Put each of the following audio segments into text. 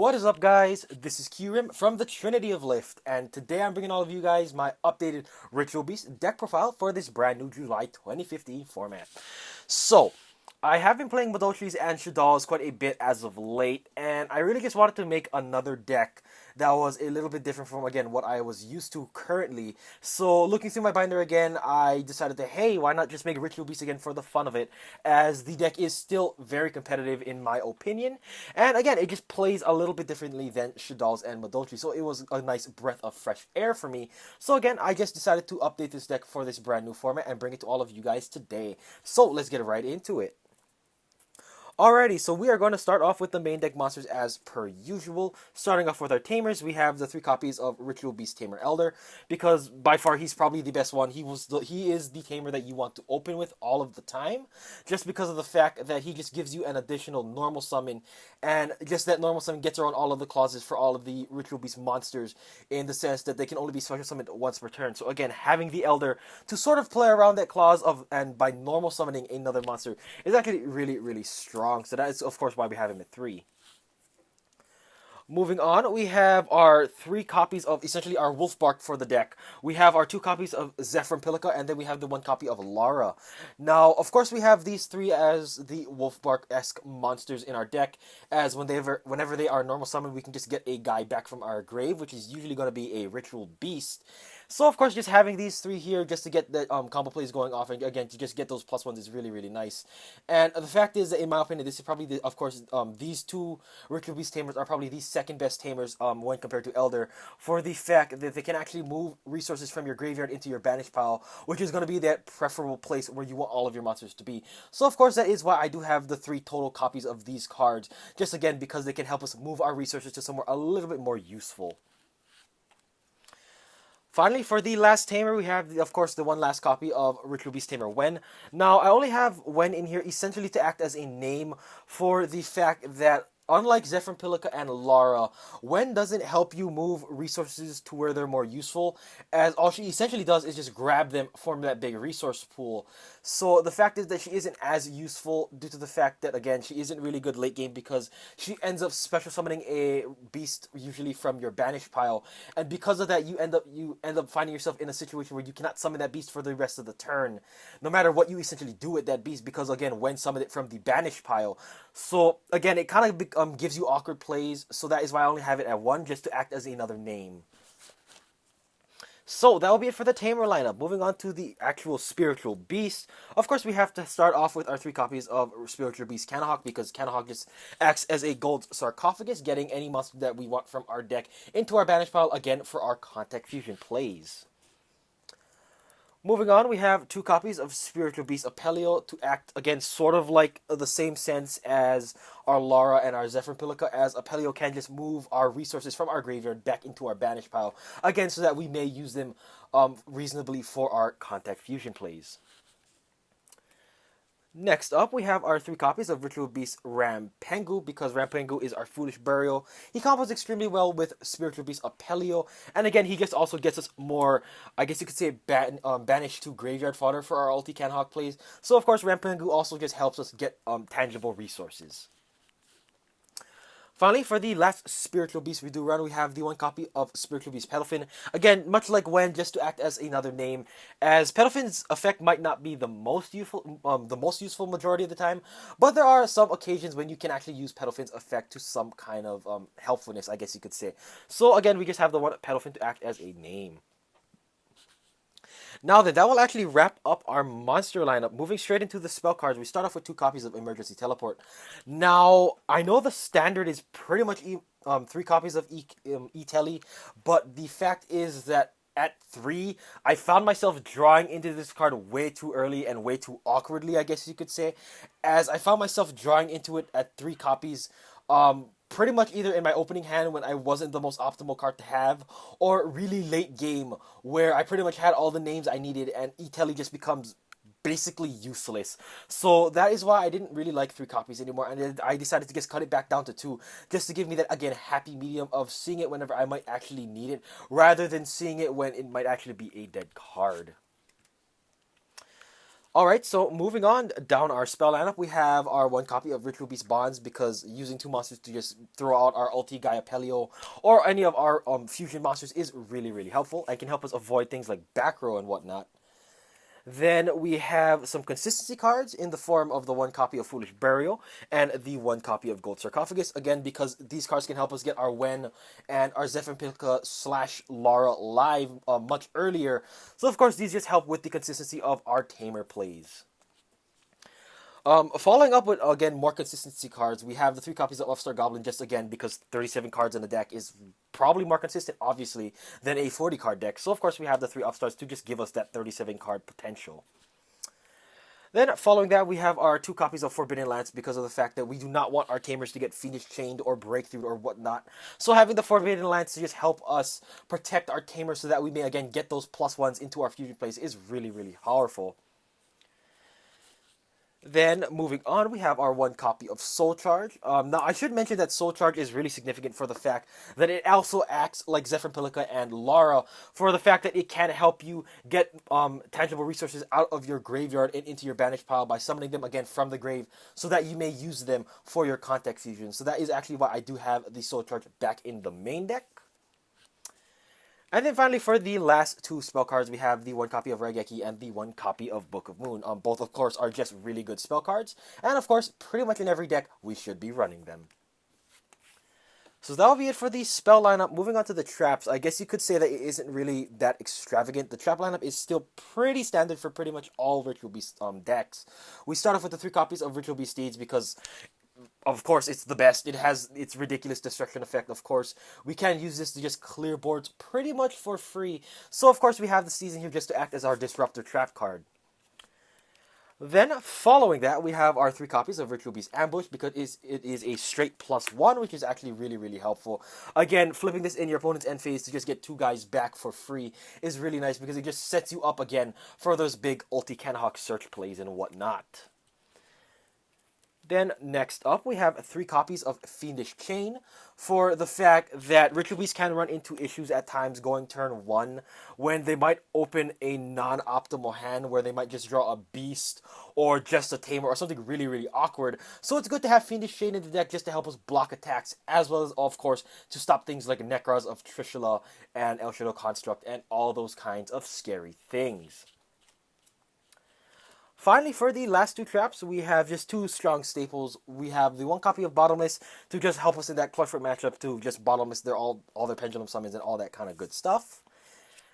What is up, guys? This is Kyurem from the Trinity of Lift, and today I'm bringing all of you guys my updated Ritual Beast deck profile for this brand new July 2015 format. So, I have been playing Madolches and Shadals quite a bit as of late, and I really just wanted to make another deck that was a little bit different from, again, what I was used to currently. So, looking through my binder again, I decided to, hey, why not just make Ritual Beast again for the fun of it, as the deck is still very competitive in my opinion, and again, it just plays a little bit differently than Shadals and Madolche, so it was a nice breath of fresh air for me. So again, I just decided to update this deck for this brand new format and bring it to all of you guys today. So, let's get right into it. Alrighty, so we are going to start off with the main deck monsters as per usual. Starting off with our Tamers, we have the 3 copies of Ritual Beast Tamer Elder, because by far he's probably the best one. He is the Tamer that you want to open with all of the time, just because of the fact that he just gives you an additional normal summon, and just that normal summon gets around all of the clauses for all of the Ritual Beast monsters, in the sense that they can only be special summoned once per turn. So again, having the Elder to sort of play around that clause of, and by normal summoning another monster, is actually really, really strong. So that is, of course, why we have him at 3. Moving on, we have our 3 copies of essentially our Wolfbark for the deck. We have our 2 copies of Zephyr, and then we have the 1 copy of Lara. Now, of course, we have these 3 as the Wolfbark-esque monsters in our deck, as whenever they are normal summoned, we can just get a guy back from our grave, which is usually going to be a Ritual Beast. So, of course, just having these 3 here just to get the combo plays going off, and again, to just get those +1s is really, really nice. And the fact is that, in my opinion, this is probably, of course, these 2 Ritual Beast Tamers are probably the second best Tamers when compared to Elder, for the fact that they can actually move resources from your graveyard into your banish pile, which is going to be that preferable place where you want all of your monsters to be. So, of course, that is why I do have the 3 total copies of these cards, just again, because they can help us move our resources to somewhere a little bit more useful. Finally, for the last Tamer, we have, of course, the one last copy of Ritual Beast Tamer Wen. Now, I only have Wen in here essentially to act as a name for the fact that, unlike Zephyr and Lara, Wen doesn't help you move resources to where they're more useful, as all she essentially does is just grab them from that big resource pool. So the fact is that she isn't as useful due to the fact that, again, she isn't really good late game, because she ends up special summoning a beast usually from your banish pile, and because of that, you end up finding yourself in a situation where you cannot summon that beast for the rest of the turn, no matter what you essentially do with that beast, because again, Wen summoned it from the banish pile. So again, it kind of gives you awkward plays, so that is why I only have it at 1, just to act as another name. So, that will be it for the Tamer lineup. Moving on to the actual Spiritual Beast. Of course, we have to start off with our 3 copies of Spiritual Beast Cannahawk, because Cannahawk just acts as a gold sarcophagus, getting any monster that we want from our deck into our banish pile, again, for our Contact Fusion plays. Moving on, we have 2 copies of Spiritual Beast Apelio to act, again, sort of like the same sense as our Lara and our Zephyr, as Apelio can just move our resources from our graveyard back into our banish pile, again, so that we may use them reasonably for our Contact Fusion plays. Next up, we have our 3 copies of Ritual Beast Rampengu, because Rampengu is our Foolish Burial. He combos extremely well with Spiritual Beast Apelio, and again, he just also gets us more, I guess you could say, banished to graveyard fodder for our ulti Cannahawk plays. So, of course, Rampengu also just helps us get tangible resources. Finally, for the last Spiritual Beast we do run, we have the 1 copy of Spiritual Beast Pedalfin. Again, much like Wen, just to act as another name, as Pedalfin's effect might not be the most useful majority of the time, but there are some occasions when you can actually use Pedalfin's effect to some kind of helpfulness, I guess you could say. So again, we just have the 1 Pedalfin to act as a name. Now then, that will actually wrap up our monster lineup. Moving straight into the spell cards, we start off with 2 copies of Emergency Teleport. Now, I know the standard is pretty much 3 copies of E-Tele, but the fact is that at 3, I found myself drawing into this card way too early and way too awkwardly, I guess you could say, as I found myself drawing into it at 3 copies, pretty much either in my opening hand when I wasn't the most optimal card to have, or really late game where I pretty much had all the names I needed and E-Tele just becomes basically useless. So that is why I didn't really like 3 copies anymore, and I decided to just cut it back down to 2, just to give me that, again, happy medium of seeing it whenever I might actually need it, rather than seeing it when it might actually be a dead card. Alright, so moving on down our spell lineup, we have our one copy of Ritual Beast Bonds because using two monsters to just throw out our ulti Gaia Pelio or any of our fusion monsters is really, really helpful and can help us avoid things like back row and whatnot. Then we have some consistency cards in the form of the one copy of Foolish Burial and the one copy of Gold Sarcophagus. Again, because these cards can help us get our Wen and our Zephyr slash Lara live much earlier. So, of course, these just help with the consistency of our Tamer plays. Following up with, again, more consistency cards, we have the three copies of Upstart Goblin, just again, because 37 cards in the deck is probably more consistent, obviously, than a 40 card deck. So, of course, we have the three Upstarts to just give us that 37 card potential. Then, following that, we have our two copies of Forbidden Lance because of the fact that we do not want our Tamers to get Fiendish Chained or Breakthrough or whatnot. So, having the Forbidden Lance to just help us protect our Tamers so that we may, again, get those +1s into our fusion plays is really, really powerful. Then, moving on, we have our one copy of Soul Charge. Now, I should mention that Soul Charge is really significant for the fact that it also acts like Zephyr Pilica and Lara, for the fact that it can help you get tangible resources out of your graveyard and into your banished pile by summoning them again from the grave, so that you may use them for your contact fusion. So that is actually why I do have the Soul Charge back in the main deck. And then finally, for the last two spell cards, we have the one copy of Raigeki and the one copy of Book of Moon. Both, of course, are just really good spell cards. And, of course, pretty much in every deck, we should be running them. So that'll be it for the spell lineup. Moving on to the traps, I guess you could say that it isn't really that extravagant. The trap lineup is still pretty standard for pretty much all Ritual Beast decks. We start off with the three copies of Ritual Beast Steeds because, of course, it's the best. It has its ridiculous destruction effect, of course. We can use this to just clear boards pretty much for free. So, of course, we have the Season here just to act as our Disruptor trap card. Then, following that, we have our three copies of Ritual Beast Ambush because it is a straight +1, which is actually really, really helpful. Again, flipping this in your opponent's end phase to just get two guys back for free is really nice because it just sets you up again for those big ulti Canhawk search plays and whatnot. Then, next up, we have three copies of Fiendish Chain for the fact that Ritual Beasts can run into issues at times going turn 1 when they might open a non-optimal hand where they might just draw a Beast or just a Tamer or something really, really awkward. So it's good to have Fiendish Chain in the deck just to help us block attacks, as well as, of course, to stop things like Necros of Trishula and El Shadow Construct and all those kinds of scary things. Finally, for the last two traps, we have just two strong staples. We have the one copy of Bottomless to just help us in that Clutchfoot matchup to just Bottomless all their Pendulum Summons and all that kind of good stuff.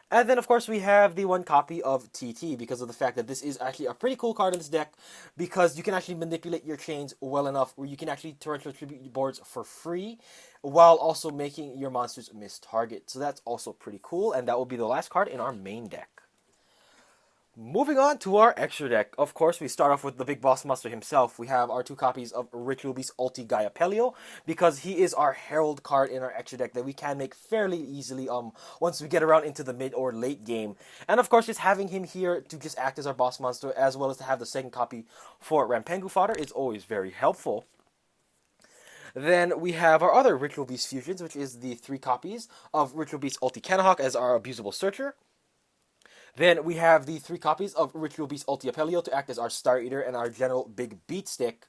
And then, of course, we have the one copy of TT because of the fact that this is actually a pretty cool card in this deck because you can actually manipulate your chains well enough where you can actually torrential tribute boards for free while also making your monsters miss target. So that's also pretty cool, and that will be the last card in our main deck. Moving on to our extra deck, of course, we start off with the big boss monster himself. We have our two copies of Ritual Beast Ulti Gaia Pelio, because he is our herald card in our extra deck that we can make fairly easily once we get around into the mid or late game. And of course, just having him here to just act as our boss monster, as well as to have the second copy for Rampengu fodder is always very helpful. Then we have our other Ritual Beast fusions, which is the three copies of Ritual Beast Ulti Canahawk as our Abusable Searcher. Then we have the three copies of Ritual Beast Ulti Apelio to act as our Star Eater and our General Big Beat Stick.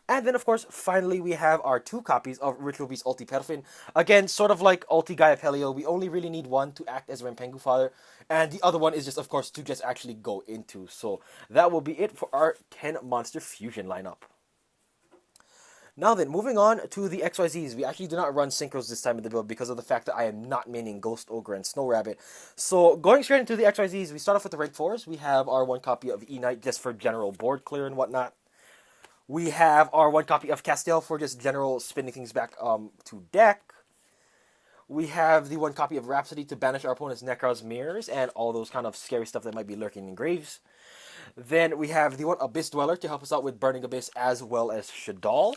And then, of course, finally, we have our two copies of Ritual Beast Ulti Perfin. Again, sort of like Ulti Gaia Pelio, we only really need one to act as Rampengu Father, and the other one is just, of course, to just actually go into. So that will be it for our 10 monster fusion lineup. Now then, moving on to the XYZs. We actually do not run Synchros this time in the build because of the fact that I am not maining Ghost Ogre and Snow Rabbit. So, going straight into the XYZs, we start off with the rank 4s. We have our one copy of E-Knight just for general board clear and whatnot. We have our one copy of Castell for just general spinning things back to deck. We have the one copy of Rhapsody to banish our opponent's Necros Mirrors and all those kind of scary stuff that might be lurking in graves. Then we have the one Abyss Dweller to help us out with Burning Abyss as well as Shaddoll.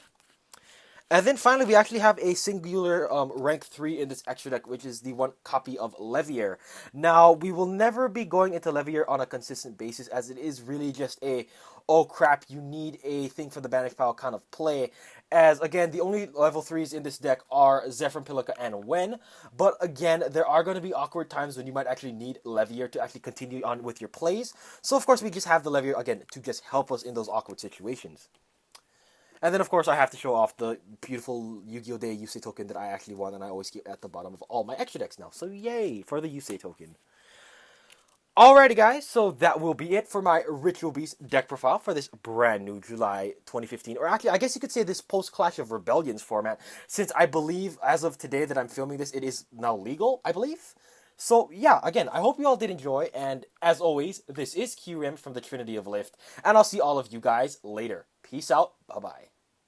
And then finally, we actually have a singular rank 3 in this extra deck, which is the one copy of Levier. Now, we will never be going into Levier on a consistent basis, as it is really just a, oh crap, you need a thing for the banish pile kind of play. As, again, the only level 3s in this deck are Zephyr, Pilica, and Wen. But again, there are going to be awkward times when you might actually need Levier to actually continue on with your plays. So, of course, we just have the Levier, again, to just help us in those awkward situations. And then, of course, I have to show off the beautiful Yu-Gi-Oh! Day Yusei token that I actually won, and I always keep at the bottom of all my extra decks now. So, yay for the Yusei token. Alrighty, guys, so that will be it for my Ritual Beast deck profile for this brand new July 2015. Or actually, I guess you could say this post-Clash of Rebellions format, since I believe, as of today that I'm filming this, it is now legal, I believe. So, yeah, again, I hope you all did enjoy, and as always, this is Kyurem from the Trinity of Lift, and I'll see all of you guys later. Peace out, bye-bye.